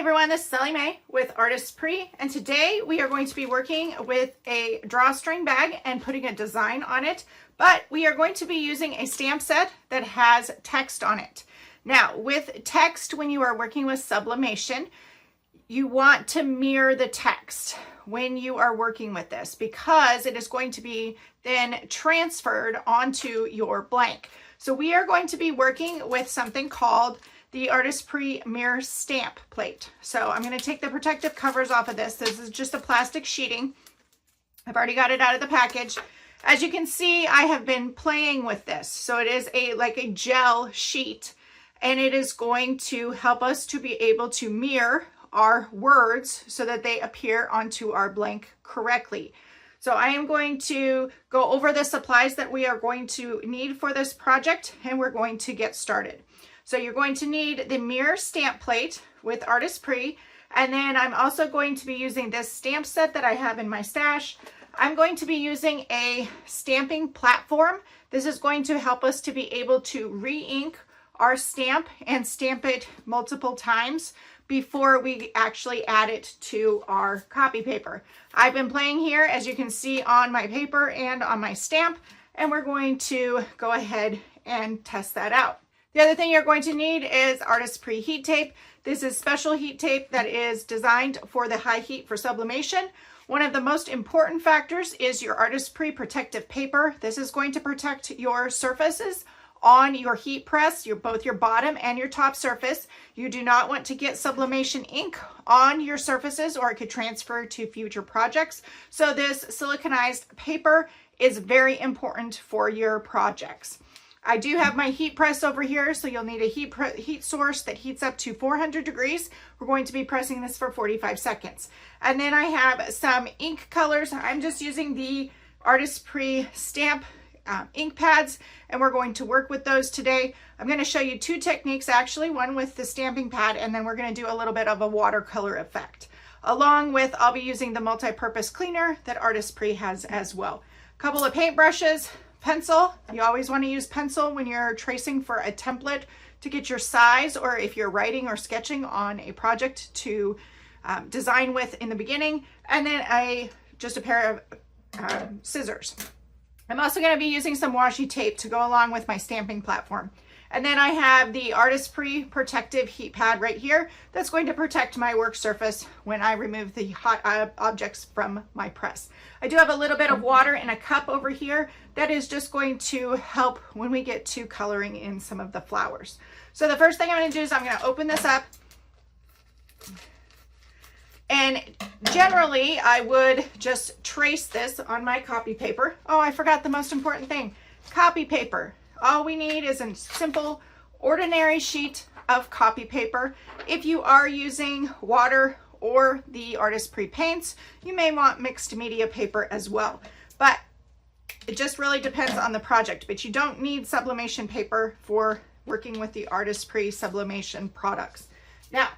everyone, this is Sally Mae with Artesprix, and today we are going to be working with a drawstring bag and putting a design on it, but we are going to be using a stamp set that has text on it. Now, with text, when you are working with sublimation, you want to mirror the text when you are working with this because it is going to be then transferred onto your blank. So we are going to be working with something called the Artesprix mirror stamp plate. So I'm going to take the protective covers off of this. This is just a plastic sheeting. I've already got it out of the package. As you can see, I have been playing with this. So it is like a gel sheet, and it is going to help us to be able to mirror our words so that they appear onto our blank correctly. So I am going to go over the supplies that we are going to need for this project, and we're going to get started. So you're going to need the mirror stamp plate with Artesprix, and then I'm also going to be using this stamp set that I have in my stash. I'm going to be using a stamping platform. This is going to help us to be able to re-ink our stamp and stamp it multiple times before we actually add it to our copy paper. I've been playing here, as you can see, on my paper and on my stamp, and we're going to go ahead and test that out. The other thing you're going to need is Artesprix heat tape. This is special heat tape that is designed for the high heat for sublimation. One of the most important factors is your Artesprix protective paper. This is going to protect your surfaces on your heat press, both your bottom and your top surface. You do not want to get sublimation ink on your surfaces, or it could transfer to future projects. So this siliconized paper is very important for your projects. I do have my heat press over here, so you'll need a heat source that heats up to 400 degrees. We're going to be pressing this for 45 seconds. And then I have some ink colors. I'm just using the Artesprix stamp ink pads, and we're going to work with those today. I'm going to show you two techniques, actually, one with the stamping pad, and then we're going to do a little bit of a watercolor effect. Along with, I'll be using the multi-purpose cleaner that Artesprix has as well. A couple of paint brushes, pencil. You always want to use pencil when you're tracing for a template to get your size, or if you're writing or sketching on a project to design with in the beginning, and then just a pair of scissors. I'm also going to be using some washi tape to go along with my stamping platform. And then I have the Artesprix protective heat pad right here that's going to protect my work surface when I remove the hot objects from my press. I do have a little bit of water in a cup over here that is just going to help when we get to coloring in some of the flowers. So the first thing I'm going to do is I'm going to open this up. And generally, I would just trace this on my copy paper. Oh, I forgot the most important thing. Copy paper. All we need is a simple, ordinary sheet of copy paper. If you are using water or the Artesprix paints, you may want mixed media paper as well. But it just really depends on the project. But you don't need sublimation paper for working with the Artesprix sublimation products. Now,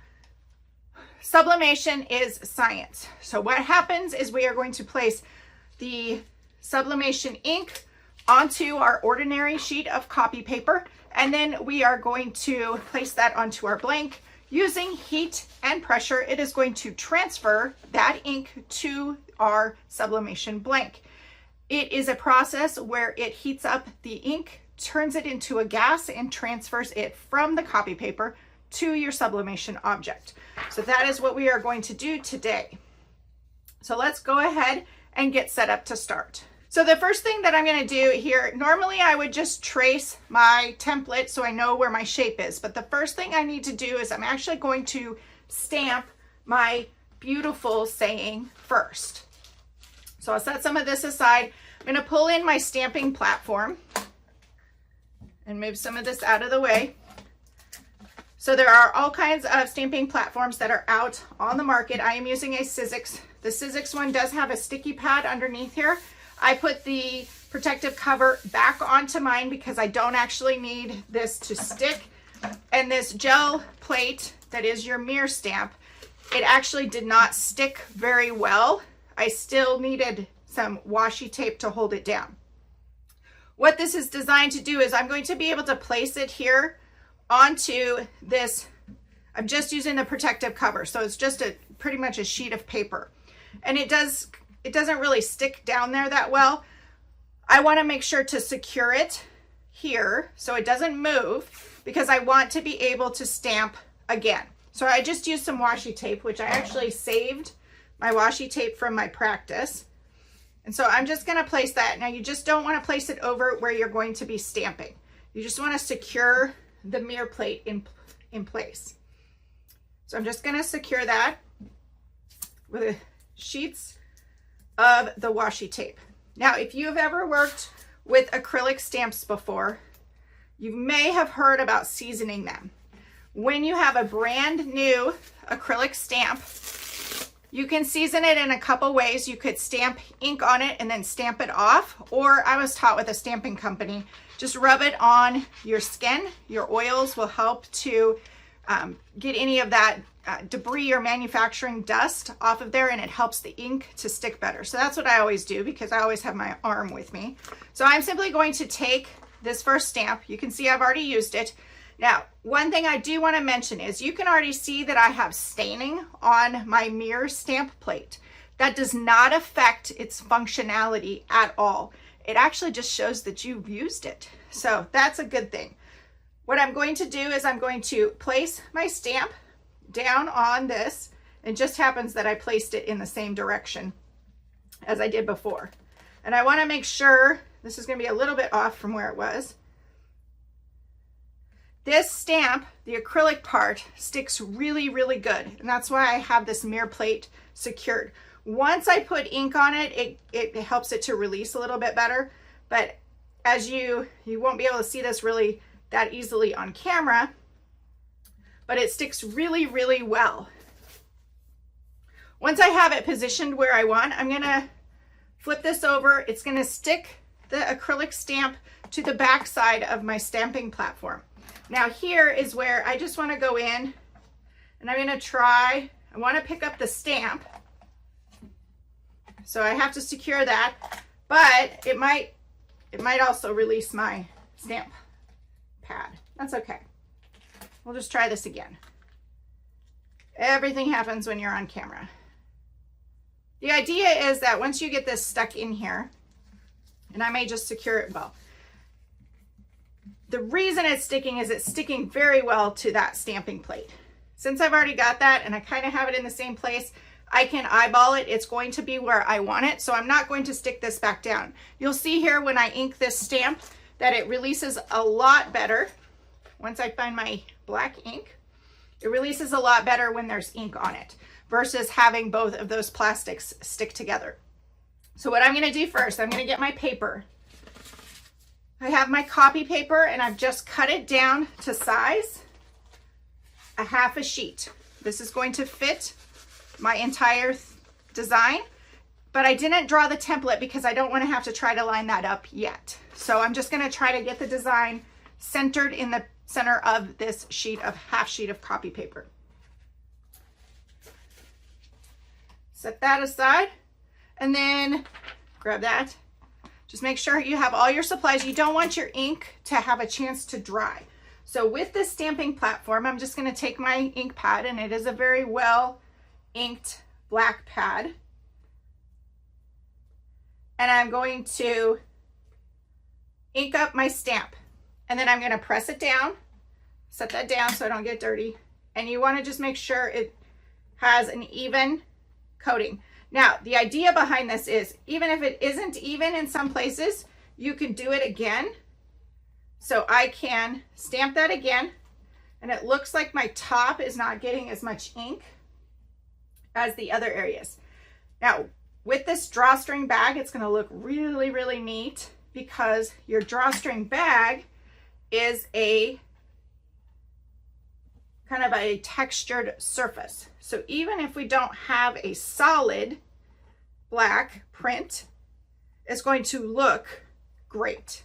sublimation is science. So what happens is we are going to place the sublimation ink onto our ordinary sheet of copy paper, and then we are going to place that onto our blank. Using heat and pressure, it is going to transfer that ink to our sublimation blank. It is a process where it heats up the ink, turns it into a gas, and transfers it from the copy paper to your sublimation object. So that is what we are going to do today. So let's go ahead and get set up to start. So the first thing that I'm going to do here, normally I would just trace my template so I know where my shape is. But the first thing I need to do is I'm actually going to stamp my beautiful saying first. So I'll set some of this aside. I'm going to pull in my stamping platform and move some of this out of the way. So there are all kinds of stamping platforms that are out on the market. I am using a Sizzix. The Sizzix one does have a sticky pad underneath here. I put the protective cover back onto mine because I don't actually need this to stick. And this gel plate that is your mirror stamp, it actually did not stick very well. I still needed some washi tape to hold it down. What this is designed to do is I'm going to be able to place it here onto this I'm just using the protective cover. So it's just pretty much a sheet of paper. And it doesn't really stick down there that well. I want to make sure to secure it here so it doesn't move, because I want to be able to stamp again. So I just used some washi tape, which I actually saved my washi tape from my practice. And so I'm just going to place that. Now you just don't want to place it over where you're going to be stamping. You just want to secure the mirror plate in place. So I'm just going to secure that with the sheets of the washi tape. Now, if you've ever worked with acrylic stamps before, you may have heard about seasoning them. When you have a brand new acrylic stamp, you can season it in a couple ways. You could stamp ink on it and then stamp it off, or I was taught with a stamping company, just rub it on your skin. Your oils will help to get any of that debris or manufacturing dust off of there, and it helps the ink to stick better. So that's what I always do, because I always have my arm with me. So I'm simply going to take this first stamp. You can see I've already used it. Now, one thing I do want to mention is you can already see that I have staining on my mirror stamp plate. That does not affect its functionality at all. It actually just shows that you've used it. So that's a good thing. What I'm going to do is I'm going to place my stamp down on this. It just happens that I placed it in the same direction as I did before. And I want to make sure, this is going to be a little bit off from where it was. This stamp, the acrylic part, sticks really, really good. And that's why I have this mirror plate secured. Once I put ink on it, it helps it to release a little bit better. But as you won't be able to see this really that easily on camera, but it sticks really, really well. Once I have it positioned where I want, I'm gonna flip this over. It's gonna stick the acrylic stamp to the back side of my stamping platform. Now here is where I just wanna go in, and I'm gonna try, I wanna pick up the stamp. So I have to secure that, but it might also release my stamp pad. That's okay. We'll just try this again. Everything happens when you're on camera. The idea is that once you get this stuck in here, and I may just secure it well, the reason it's sticking is it's sticking very well to that stamping plate. Since I've already got that and I kind of have it in the same place, I can eyeball it. It's going to be where I want it, so I'm not going to stick this back down. You'll see here when I ink this stamp that it releases a lot better. Once I find my black ink, it releases a lot better when there's ink on it versus having both of those plastics stick together. So what I'm going to do first, I'm going to get my paper. I have my copy paper and I've just cut it down to size, a half a sheet. This is going to fit my entire design, but I didn't draw the template because I don't want to have to try to line that up yet. So I'm just going to try to get the design centered in the center of this half sheet of copy paper. Set that aside and then grab that. Just make sure you have all your supplies. You don't want your ink to have a chance to dry. So with this stamping platform, I'm just going to take my ink pad, and it is a very well inked black pad. And I'm going to ink up my stamp. And then I'm going to press it down, set that down so I don't get dirty. And you want to just make sure it has an even coating. Now, the idea behind this is, even if it isn't even in some places, you can do it again. So I can stamp that again, and it looks like my top is not getting as much ink as the other areas. Now, with this drawstring bag, it's going to look really, really neat because your drawstring bag is a kind of a textured surface. So even if we don't have a solid black print, it's going to look great.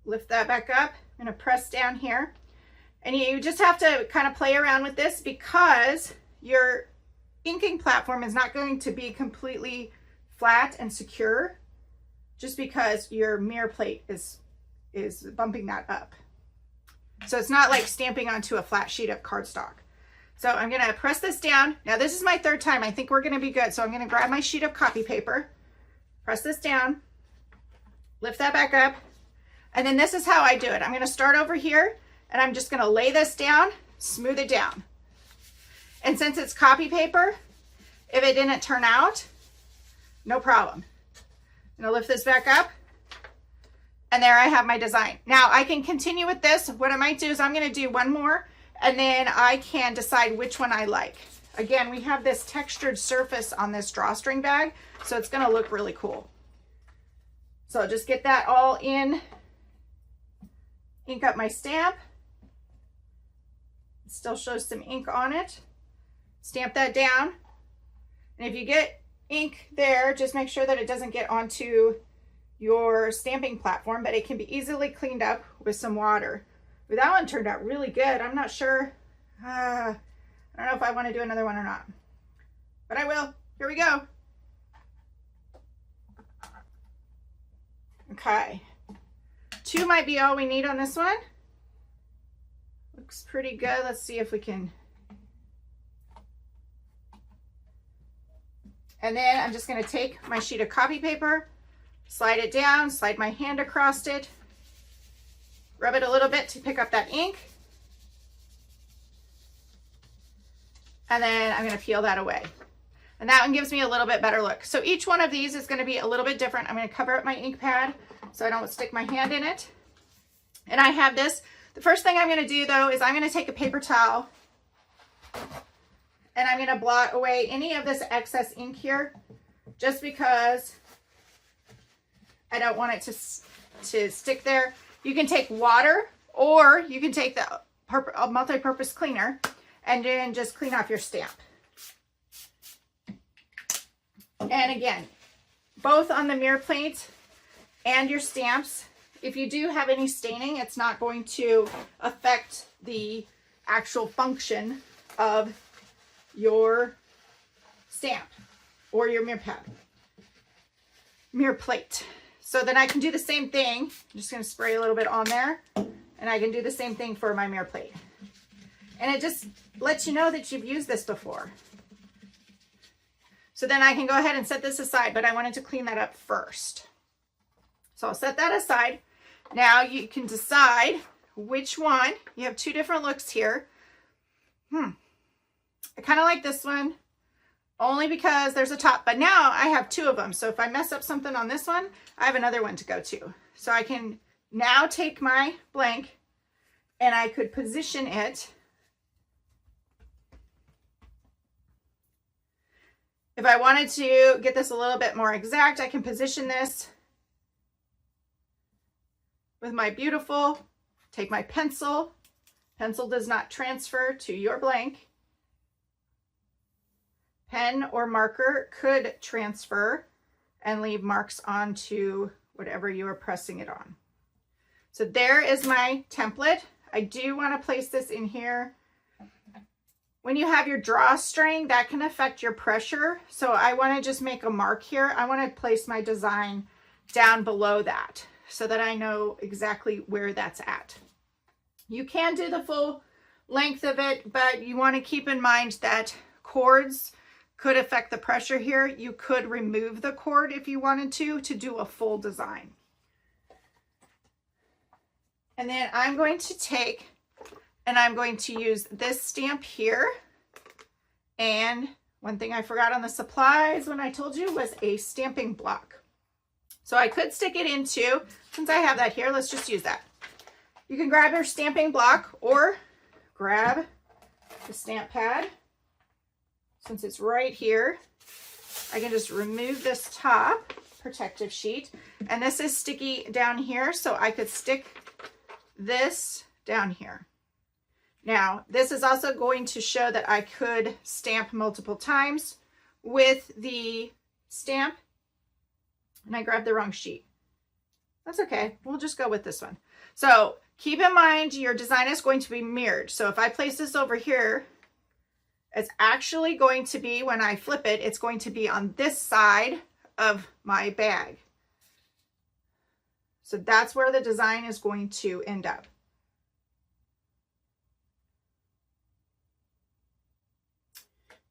Lift that back up. I'm going to press down here. And you just have to kind of play around with this because your inking platform is not going to be completely flat and secure just because your mirror plate is bumping that up. So it's not like stamping onto a flat sheet of cardstock. So I'm going to press this down. Now this is my third time. I think we're going to be good. So I'm going to grab my sheet of copy paper, press this down, lift that back up. And then this is how I do it. I'm going to start over here and I'm just going to lay this down, smooth it down. And since it's copy paper, if it didn't turn out, no problem. I'm going to lift this back up. And there I have my design. Now I can continue with this. What I might do is I'm going to do one more and then I can decide which one I like. Again, we have this textured surface on this drawstring bag, so it's going to look really cool. So I'll just get that all in, ink up my stamp. It still shows some ink on it. Stamp that down. And if you get ink there, just make sure that it doesn't get onto your stamping platform, but it can be easily cleaned up with some water. But that one turned out really good. I'm not sure. I don't know if I want to do another one or not, but I will. Here we go. Okay. 2 might be all we need on this one. Looks pretty good. Let's see if we can. And then I'm just going to take my sheet of copy paper, slide it down, slide my hand across it, rub it a little bit to pick up that ink. And then I'm going to peel that away. And that one gives me a little bit better look. So each one of these is going to be a little bit different. I'm going to cover up my ink pad so I don't stick my hand in it. And I have this. The first thing I'm going to do though is I'm going to take a paper towel and I'm going to blot away any of this excess ink here, just because I don't want it to stick there. You can take water or you can take the multi-purpose cleaner and then just clean off your stamp. And again, both on the mirror plate and your stamps, if you do have any staining, it's not going to affect the actual function of your stamp or your mirror plate. So then I can do the same thing. I'm just going to spray a little bit on there, and I can do the same thing for my mirror plate. And it just lets you know that you've used this before. So then I can go ahead and set this aside, but I wanted to clean that up first. So I'll set that aside. Now you can decide which one. You have 2 different looks here. I kind of like this one only because there's a top, but now I have 2 of them. So if I mess up something on this one, I have another one to go to. So I can now take my blank and I could position it. If I wanted to get this a little bit more exact, I can position this with my beautiful, take my pencil. Pencil does not transfer to your blank. Pen or marker could transfer and leave marks onto whatever you are pressing it on. So there is my template. I do want to place this in here. When you have your drawstring, that can affect your pressure. So I want to just make a mark here. I want to place my design down below that so that I know exactly where that's at. You can do the full length of it, but you want to keep in mind that cords could affect the pressure here. You could remove the cord if you wanted to do a full design. And then I'm going to take and I'm going to use this stamp here. And one thing I forgot on the supplies when I told you was a stamping block. So I could stick it into, since I have that here, let's just use that. You can grab your stamping block or grab the stamp pad. Since it's right here, I can just remove this top protective sheet. And this is sticky down here, so I could stick this down here. Now, this is also going to show that I could stamp multiple times with the stamp. And I grabbed the wrong sheet. That's okay. We'll just go with this one. So keep in mind your design is going to be mirrored. So if I place this over here, it's actually going to be, when I flip it, it's going to be on this side of my bag. So that's where the design is going to end up.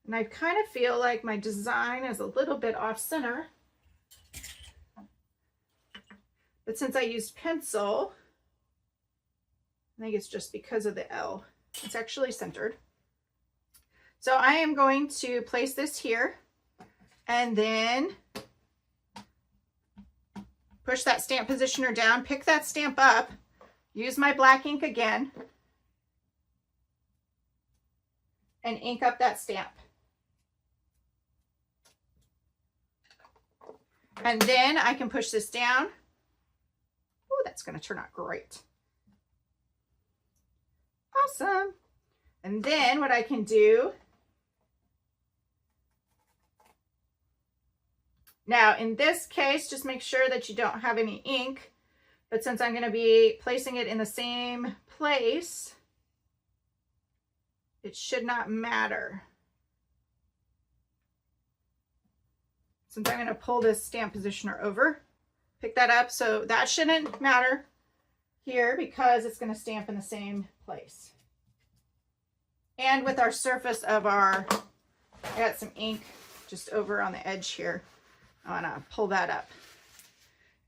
And I kind of feel like my design is a little bit off center. But since I used pencil, I think it's just because of the L. It's actually centered. So I am going to place this here and then push that stamp positioner down, pick that stamp up, use my black ink again, and ink up that stamp. And then I can push this down. Oh, that's going to turn out great. Awesome. And then what I can do, now in this case, just make sure that you don't have any ink, but since I'm going to be placing it in the same place, it should not matter. Since I'm going to pull this stamp positioner over, pick that up, so that shouldn't matter here because it's going to stamp in the same place. And with our surface of our, I got some ink just over on the edge here. I want to pull that up.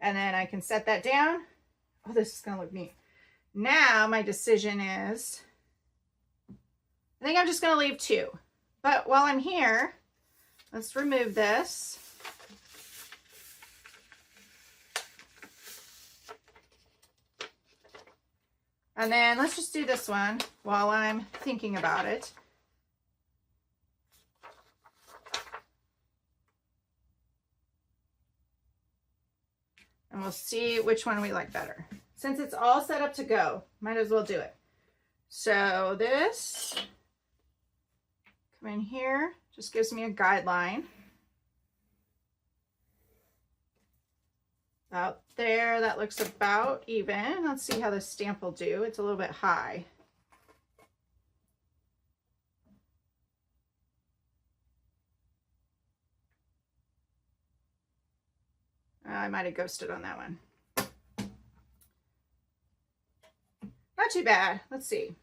And then I can set that down. Oh, this is going to look neat. Now my decision is, I think I'm just going to leave 2. But while I'm here, let's remove this. And then let's just do this one while I'm thinking about it. And we'll see which one we like better. Since it's all set up to go, might as well do it. So this, come in here, just gives me a guideline. Out there, that looks about even. Let's see how this stamp will do. It's a little bit high. I might have ghosted on that one. Not too bad. Let's see.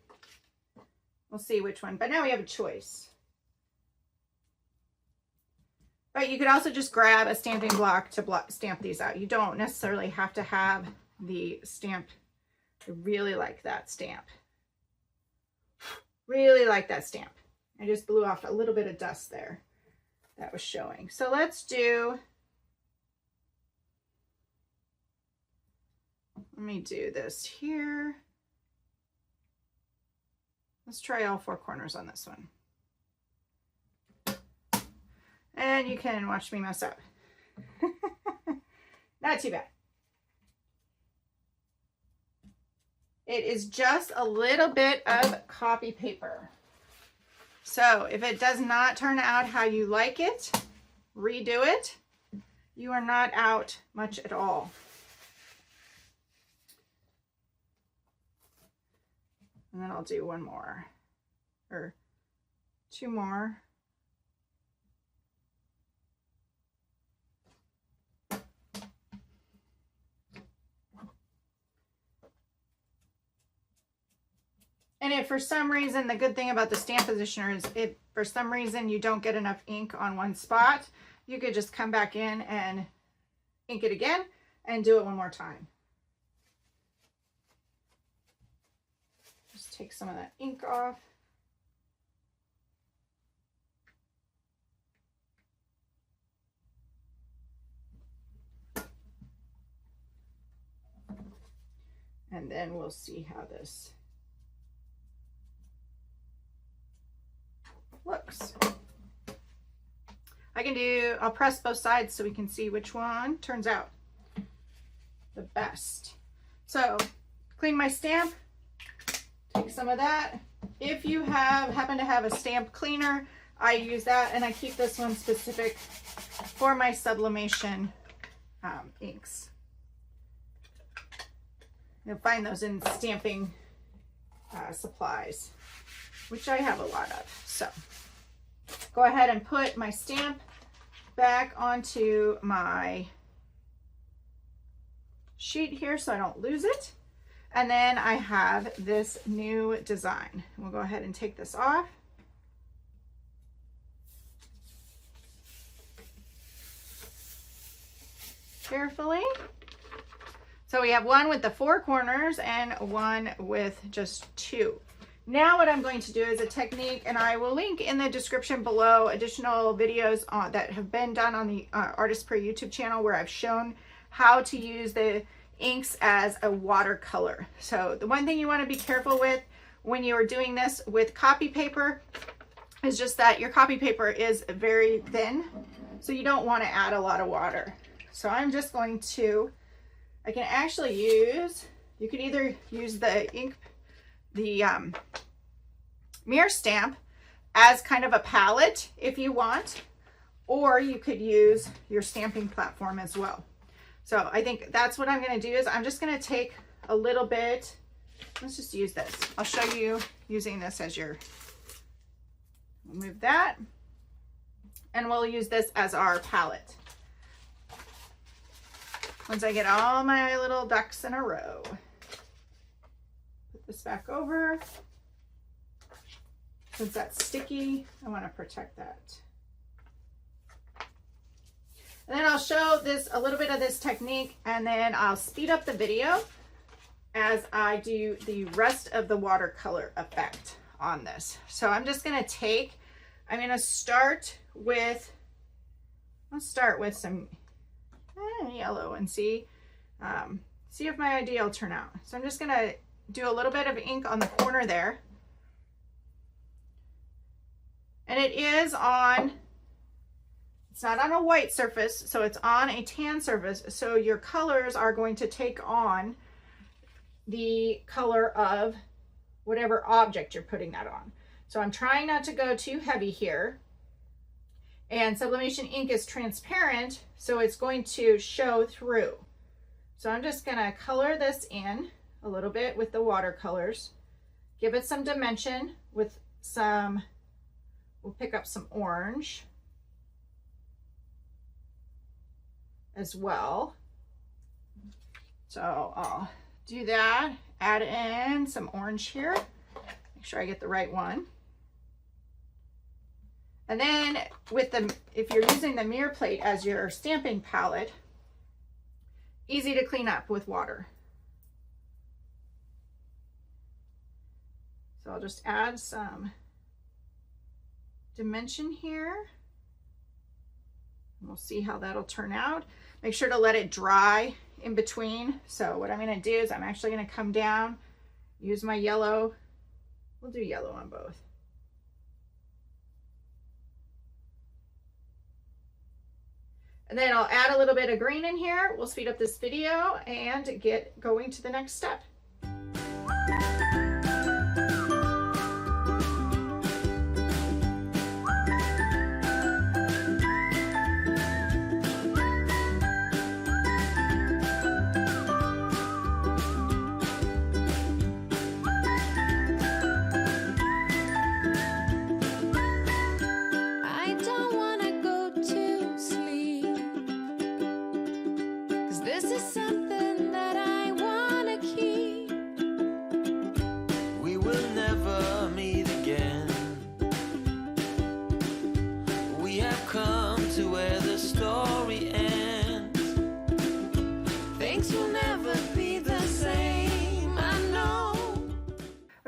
We'll see which one. But now we have a choice. But you could also just grab a stamping block to stamp these out. You don't necessarily have to have the stamp. I really like that stamp. Really like that stamp. I just blew off a little bit of dust there that was showing. So let's do, let me do this here. Let's try all 4 corners on this one. And you can watch me mess up. Not too bad. It is just a little bit of copy paper. So if it does not turn out how you like it, redo it. You are not out much at all. And then I'll do 1 more or 2 more. And if for some reason, the good thing about the stamp positioner is if for some reason you don't get enough ink on one spot, you could just come back in and ink it again and do it 1 more time. Just take some of that ink off. And then we'll see how this looks. I'll press both sides so we can see which one turns out the best. So clean my stamp, take some of that. If you happen to have a stamp cleaner, I use that, and I keep this one specific for my sublimation inks. You'll find those in stamping supplies, which I have a lot of. So go ahead and put my stamp back onto my sheet here so I don't lose it. And then I have this new design. We'll go ahead and take this off. carefully. So we have one with the 4 corners and one with just 2. Now what I'm going to do is a technique, and I will link in the description below additional videos that have been done on the Artesprix YouTube channel where I've shown how to use the inks as a watercolor. So the one thing you want to be careful with when you are doing this with copy paper is just that your copy paper is very thin, so you don't want to add a lot of water. So I'm just going to, I can actually use, you could either use the ink, the mirror stamp as kind of a palette if you want, or you could use your stamping platform as well. So I think that's what I'm going to do is I'm just going to take a little bit, let's just use this. I'll show you using this as your, we'll move that, and we'll use this as our palette. Once I get all my little ducks in a row, put this back over. Since that's sticky, I want to protect that. And then I'll show this, a little bit of this technique, and then I'll speed up the video as I do the rest of the watercolor effect on this. So I'm just going to take, I'm going to start with, let's start with some yellow and see if my idea will turn out. So I'm just going to do a little bit of ink on the corner there. And it is on, it's not on a white surface, so it's on a tan surface. So your colors are going to take on the color of whatever object you're putting that on. So I'm trying not to go too heavy here. And sublimation ink is transparent, so it's going to show through. So I'm just gonna color this in a little bit with the watercolors, give it some dimension with some, we'll pick up some orange as well. So I'll do that, add in some orange here, make sure I get the right one. And then with the, if you're using the mirror plate as your stamping palette, easy to clean up with water. So I'll just add some dimension here. And we'll see how that'll turn out. Make sure to let it dry in between. So what I'm going to do is I'm actually going to come down, use my yellow. We'll do yellow on both. And then I'll add a little bit of green in here. We'll speed up this video and get going to the next step.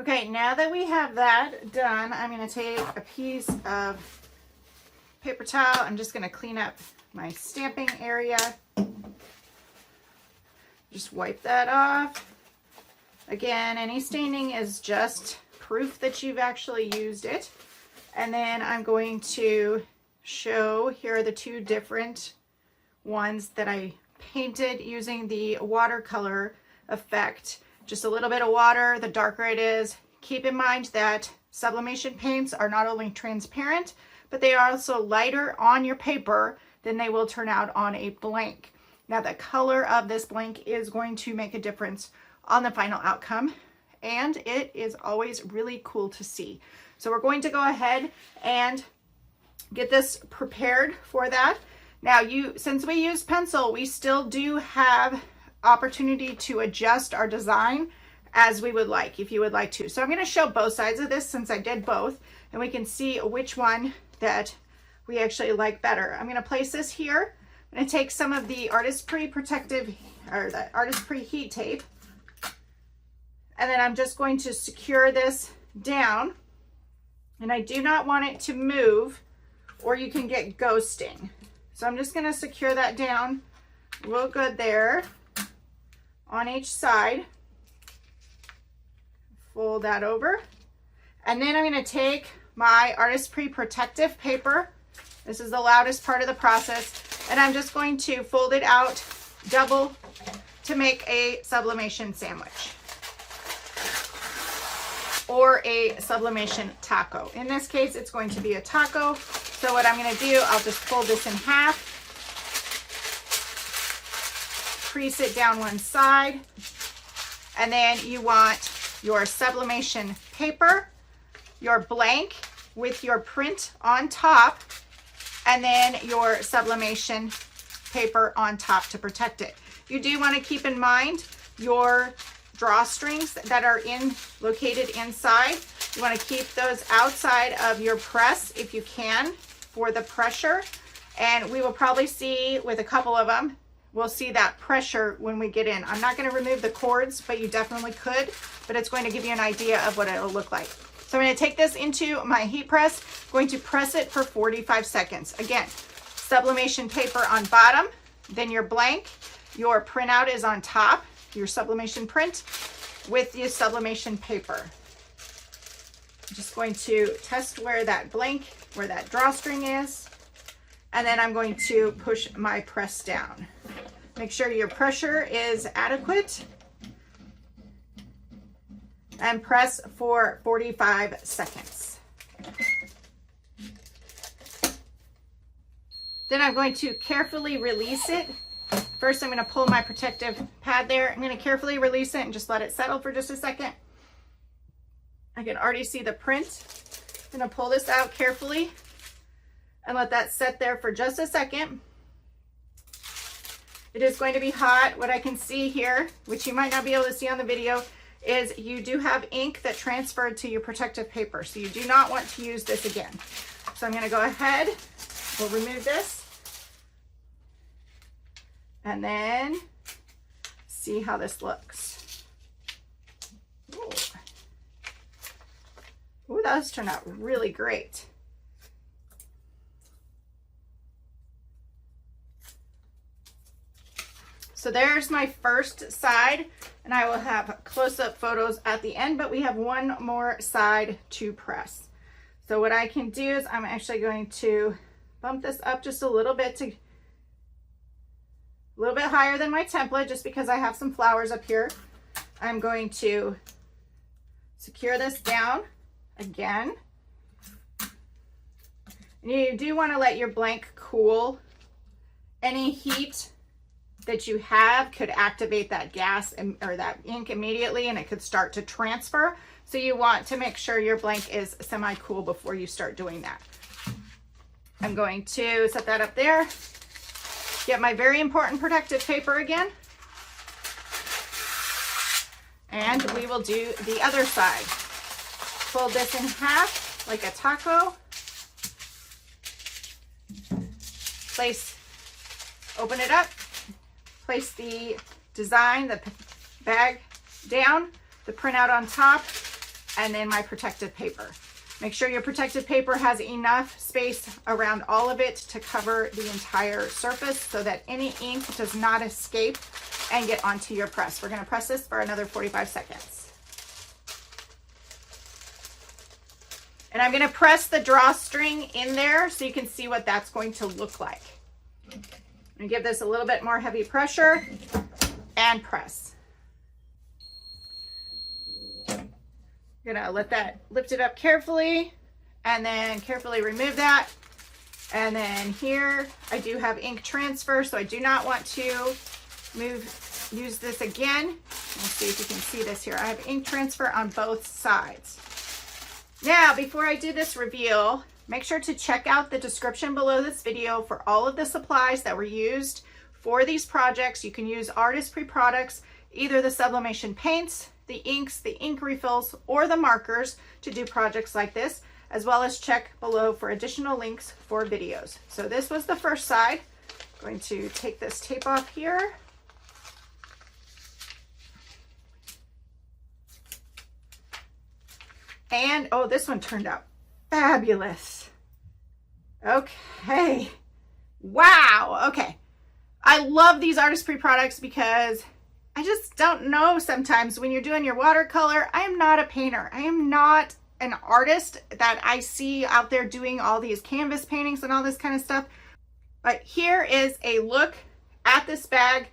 Okay, now that we have that done, I'm going to take a piece of paper towel. I'm just going to clean up my stamping area. Just wipe that off. Again, any staining is just proof that you've actually used it. And then I'm going to show, here are the 2 different ones that I painted using the watercolor effect. Just a little bit of water, the darker it is. Keep in mind that sublimation paints are not only transparent, but they are also lighter on your paper than they will turn out on a blank. Now the color of this blank is going to make a difference on the final outcome, and it is always really cool to see. So we're going to go ahead and get this prepared for that. Now since we use pencil, we still do have opportunity to adjust our design as we would like, if you would like to. So I'm going to show both sides of this since I did both, and we can see which one that we actually like better. I'm going to place this here. I'm I'm going to take some of the Artesprix protective, or the Artesprix heat tape, and then I'm just going to secure this down, and I do not want it to move or you can get ghosting. So I'm just going to secure that down real good there on each side. Fold that over, and then I'm going to take my Artesprix protective paper. This is the loudest part of the process, and I'm just going to fold it out double to make a sublimation sandwich or a sublimation taco. In this case, it's going to be a taco. So what I'm going to do, I'll just fold this in half, crease it down one side, and then you want your sublimation paper, your blank with your print on top, and then your sublimation paper on top to protect it. You do want to keep in mind your drawstrings that are located inside. You want to keep those outside of your press if you can for the pressure. And we will probably see with a couple of them, we'll see that pressure when we get in. I'm not going to remove the cords, but you definitely could, but it's going to give you an idea of what it'll look like. So I'm going to take this into my heat press, going to press it for 45 seconds. Again, sublimation paper on bottom, then your blank, your printout is on top, your sublimation print with the sublimation paper. I'm just going to test where that blank, where that drawstring is, and then I'm going to push my press down. Make sure your pressure is adequate and press for 45 seconds. Then I'm going to carefully release it. First, I'm going to pull my protective pad there. I'm going to carefully release it and just let it settle for just a second. I can already see the print. I'm going to pull this out carefully and let that set there for just a second. It is going to be hot. What I can see here, which you might not be able to see on the video, is you do have ink that transferred to your protective paper. So you do not want to use this again. So I'm going to go ahead, we'll remove this, and then see how this looks. Ooh. Ooh, those turned out really great. So there's my first side, and I will have close-up photos at the end, but we have one more side to press. So what I can do is I'm actually going to bump this up just a little bit, a little bit higher than my template, just because I have some flowers up here. I'm going to secure this down again. And you do want to let your blank cool. Any heat that you have could activate that gas or that ink immediately, and it could start to transfer. So you want to make sure your blank is semi-cool before you start doing that. I'm going to set that up there. Get my very important protective paper again. And we will do the other side. Fold this in half like a taco. Open it up. Place the design, the bag down, the printout on top, and then my protective paper. Make sure your protective paper has enough space around all of it to cover the entire surface so that any ink does not escape and get onto your press. We're going to press this for another 45 seconds. And I'm going to press the drawstring in there so you can see what that's going to look like. And give this a little bit more heavy pressure and press. You're gonna let that lift it up carefully and then carefully remove that. And then here I do have ink transfer, so I do not want to use this again. Let's see if you can see this here. I have ink transfer on both sides. Now, before I do this reveal, make sure to check out the description below this video for all of the supplies that were used for these projects. You can use Artesprix products, either the sublimation paints, the inks, the ink refills, or the markers to do projects like this, as well as check below for additional links for videos. So this was the first side. going to take this tape off here. And, oh, this one turned out fabulous. Okay. Wow. Okay. I love these Artesprix products because I just don't know sometimes when you're doing your watercolor. I am not a painter. I am not an artist that I see out there doing all these canvas paintings and all this kind of stuff. But here is a look at this bag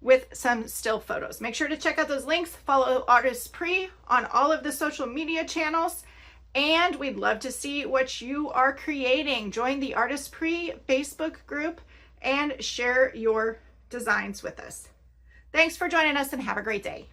with some still photos. Make sure to check out those links. Follow Artesprix on all of the social media channels. And we'd love to see what you are creating. Join the Artesprix Facebook group and share your designs with us. Thanks for joining us and have a great day.